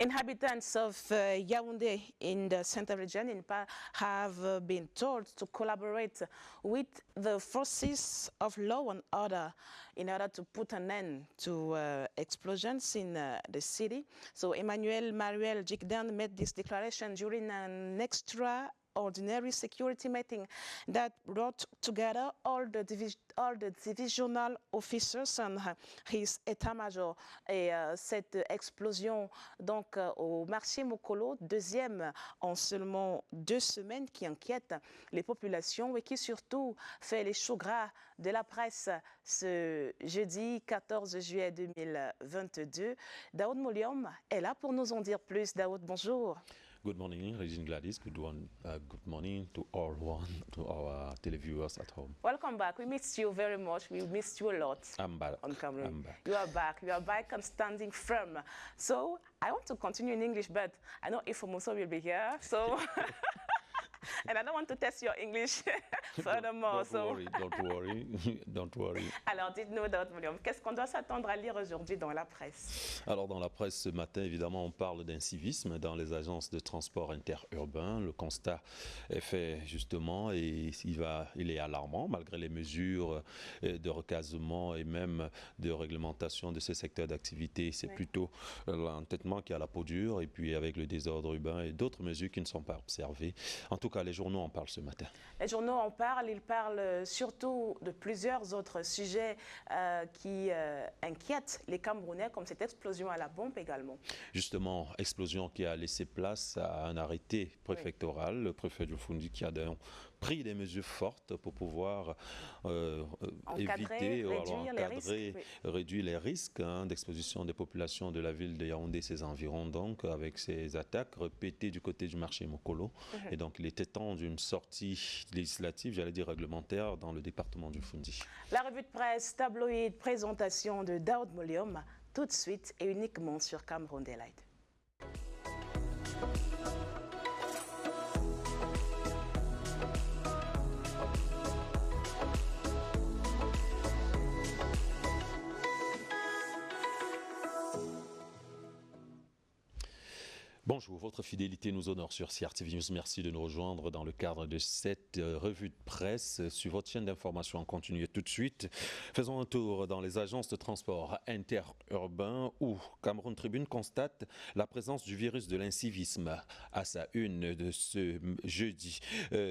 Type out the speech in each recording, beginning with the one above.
Inhabitants of Yaoundé in the central region have been told to collaborate with the forces of law and order in order to put an end to explosions in the city. So Emmanuel Manuel Jigdan made this declaration during an extraordinary security meeting that brought together all the divisional officers and his état-major. Et cette explosion donc au marché Mokolo, deuxième en seulement 2 semaines, qui inquiète les populations et qui surtout fait les choux gras de la presse ce jeudi 14 juillet 2022. Daoud Moliom est là pour nous en dire plus. Daoud, bonjour. Good morning, Regine Gladys. Good morning to our televiewers at home. Welcome back. We missed you very much. We missed you a lot. I'm back. On camera. I'm back. You are back. You are back and standing firm. So I want to continue in English, but I know Ifomoso will be here. So. And I don't want to test your English furthermore. Don't worry. Don't worry. Alors, dites-nous, Daoud Moliom, qu'est-ce qu'on doit s'attendre à lire aujourd'hui dans la presse? Alors, dans la presse ce matin, évidemment, on parle d'incivisme dans les agences de transport interurbain. Le constat est fait justement et il est alarmant malgré les mesures de recasement et même de réglementation de ce secteur d'activité. C'est plutôt l'entêtement qui a la peau dure et puis avec le désordre urbain et d'autres mesures qui ne sont pas observées. En tout cas, les journaux en parlent ce matin. Les journaux en parlent, ils parlent surtout de plusieurs autres sujets qui inquiètent les Camerounais, comme cette explosion à la bombe également. Justement, explosion qui a laissé place à un arrêté préfectoral, le préfet du Fundi qui a pris des mesures fortes pour pouvoir éviter, réduire les risques d'exposition des populations de la ville de Yaoundé et ses environs, donc avec ces attaques répétées du côté du marché Mokolo. Et donc il était temps d'une sortie législative, j'allais dire réglementaire, dans le département du Fundi. La revue de presse, tabloïd, présentation de Daoud Moliom, tout de suite et uniquement sur Cameroun Daylight. Bonjour, votre fidélité nous honore sur CRTV News. Merci de nous rejoindre dans le cadre de cette revue de presse sur votre chaîne d'information en continu. Et tout de suite, faisons un tour dans les agences de transport interurbain où Cameroun Tribune constate la présence du virus de l'incivisme à sa une de ce jeudi.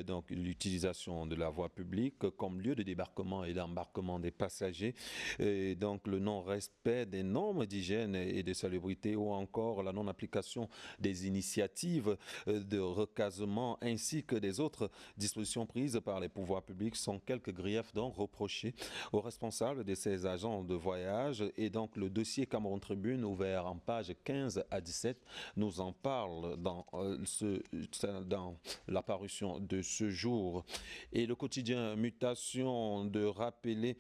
Donc l'utilisation de la voie publique comme lieu de débarquement et d'embarquement des passagers. Et donc le non-respect des normes d'hygiène et de salubrité ou encore la non-application des initiatives de recasement ainsi que des autres dispositions prises par les pouvoirs publics sont quelques griefs donc reprochés aux responsables de ces agents de voyage. Et donc le dossier Cameroun Tribune ouvert en page 15 à 17 nous en parle dans la parution de ce jour. Et le quotidien Mutation de rappeler,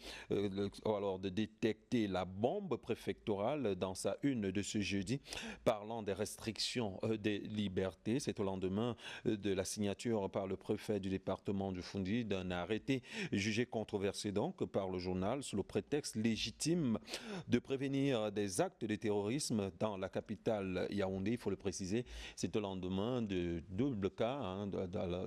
alors de détecter la bombe préfectorale dans sa une de ce jeudi, parlant des restrictions des libertés. C'est au lendemain de la signature par le préfet du département du Fundi d'un arrêté jugé controversé donc par le journal sous le prétexte légitime de prévenir des actes de terrorisme dans la capitale Yaoundé. Il faut le préciser, c'est au lendemain de double cas,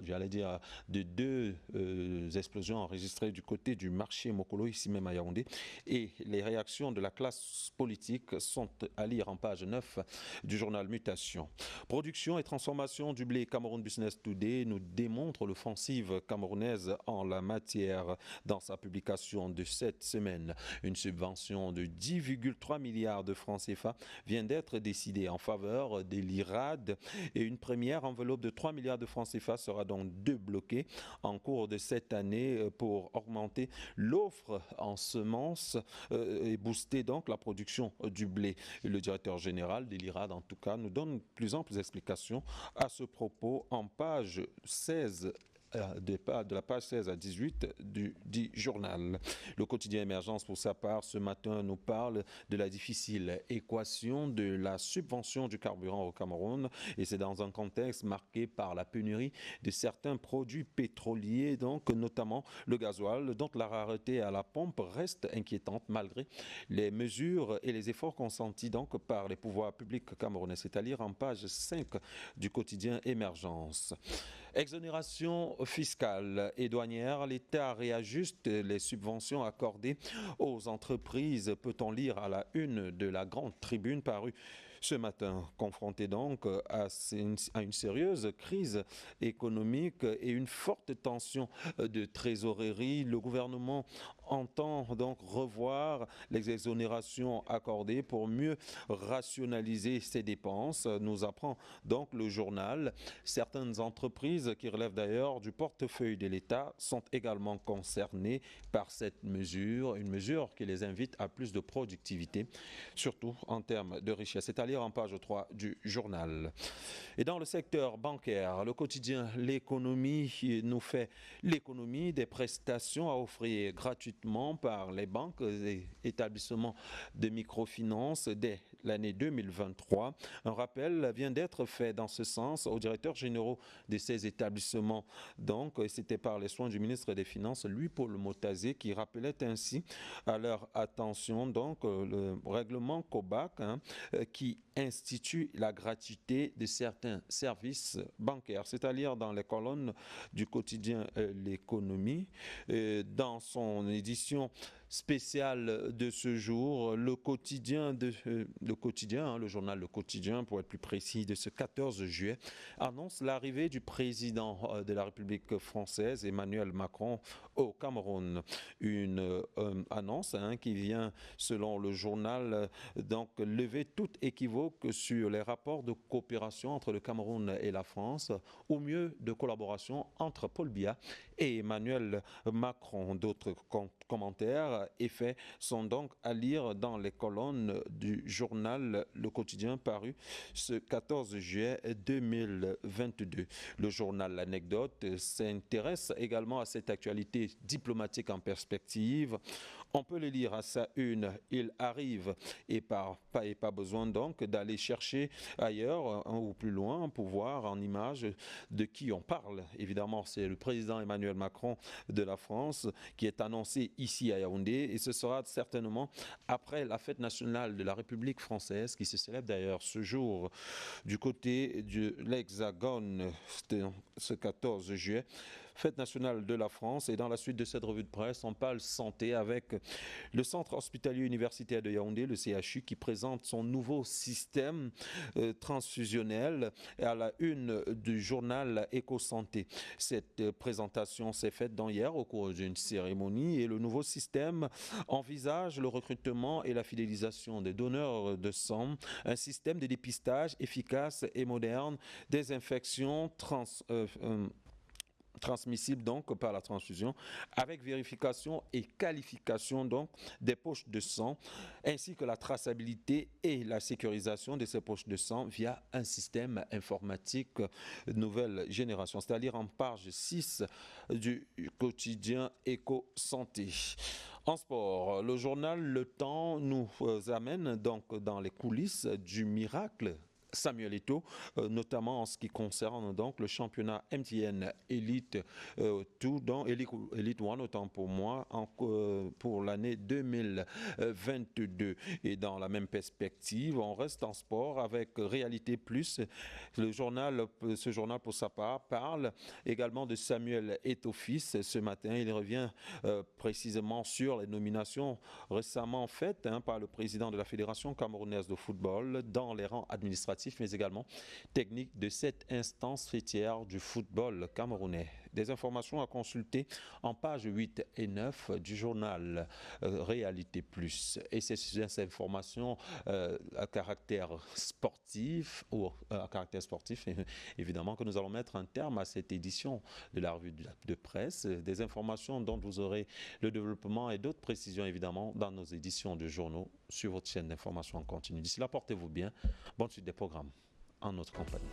j'allais dire de 2 explosions enregistrées du côté du marché Mokolo, ici même à Yaoundé. Et les réactions de la classe politique sont à lire en page 9 du journal Mutation. Production et transformation du blé. Cameroun Business Today nous démontre l'offensive camerounaise en la matière dans sa publication de cette semaine. Une subvention de 10,3 milliards de francs CFA vient d'être décidée en faveur des l'IRAD et une première enveloppe de 3 milliards de francs CFA sera donc débloquée en cours de cette année pour augmenter l'offre en semences et booster donc la production du blé. Le directeur général de l'IRAD en tout cas nous donne plus amples explications à ce propos en page 16 de la page 16 à 18 du dit journal. Le quotidien Émergence, pour sa part, ce matin nous parle de la difficile équation de la subvention du carburant au Cameroun, et c'est dans un contexte marqué par la pénurie de certains produits pétroliers, donc notamment le gasoil, dont la rareté à la pompe reste inquiétante malgré les mesures et les efforts consentis donc par les pouvoirs publics camerounais. C'est à lire en page 5 du quotidien Émergence. Exonération fiscale et douanière, l'État réajuste les subventions accordées aux entreprises, peut-on lire à la une de la grande tribune parue ce matin, confronté donc à une sérieuse crise économique et une forte tension de trésorerie. Le gouvernement entend donc revoir les exonérations accordées pour mieux rationaliser ses dépenses, nous apprend donc le journal. Certaines entreprises qui relèvent d'ailleurs du portefeuille de l'État sont également concernées par cette mesure, une mesure qui les invite à plus de productivité, surtout en termes de richesse. C'est à lire en page 3 du journal. Et dans le secteur bancaire, le quotidien L'économie nous fait l'économie des prestations à offrir gratuitement par les banques et établissements de microfinance dès l'année 2023. Un rappel vient d'être fait dans ce sens aux directeurs généraux de ces établissements. Donc, c'était par les soins du ministre des Finances, Louis-Paul Motazé, qui rappelait ainsi à leur attention donc le règlement COBAC qui institue la gratuité de certains services bancaires. C'est à dire dans les colonnes du quotidien L'économie. Dans son édition spéciale de ce jour, le journal Le Quotidien, pour être plus précis, de ce 14 juillet, annonce l'arrivée du président de la République française, Emmanuel Macron, au Cameroun. Une annonce qui vient, selon le journal, donc lever toute équivoque sur les rapports de coopération entre le Cameroun et la France, ou mieux de collaboration entre Paul Biya et Emmanuel Macron. D'autres commentaires et faits sont donc à lire dans les colonnes du journal Le Quotidien paru ce 14 juillet 2022. Le journal L'Anecdote s'intéresse également à cette actualité diplomatique en perspective. On peut le lire à sa une. Il arrive et pas besoin donc d'aller chercher ailleurs ou plus loin pour voir en image de qui on parle. Évidemment, c'est le président Emmanuel Macron de la France qui est annoncé ici à Yaoundé, et ce sera certainement après la fête nationale de la République française qui se célèbre d'ailleurs ce jour du côté de l'Hexagone, ce 14 juillet. Fête nationale de la France, et dans la suite de cette revue de presse, on parle santé avec le Centre hospitalier universitaire de Yaoundé, le CHU, qui présente son nouveau système transfusionnel à la une du journal Éco-Santé. Cette présentation s'est faite hier au cours d'une cérémonie, et le nouveau système envisage le recrutement et la fidélisation des donneurs de sang, un système de dépistage efficace et moderne des infections transmissibles donc par la transfusion, avec vérification et qualification donc des poches de sang, ainsi que la traçabilité et la sécurisation de ces poches de sang via un système informatique nouvelle génération. C'est à dire en page 6 du quotidien Éco-Santé. En sport, le journal Le Temps nous amène donc dans les coulisses du miracle Samuel Eto'o, notamment en ce qui concerne donc le championnat MTN Elite 2, dans Elite 1 autant pour moi, pour l'année 2022. Et dans la même perspective, on reste en sport avec Réalité Plus. Ce journal pour sa part parle également de Samuel Eto'o fils. Ce matin, il revient précisément sur les nominations récemment faites par le président de la Fédération camerounaise de football dans les rangs administratifs, mais également techniques de cette instance fêtière du football camerounais. Des informations à consulter en pages 8 et 9 du journal Réalité Plus. Et ces informations à caractère sportif, évidemment que nous allons mettre un terme à cette édition de la revue de presse. Des informations dont vous aurez le développement et d'autres précisions évidemment dans nos éditions de journaux sur votre chaîne d'information en continu. D'ici là, portez-vous bien. Bonne suite des programmes en notre compagnie.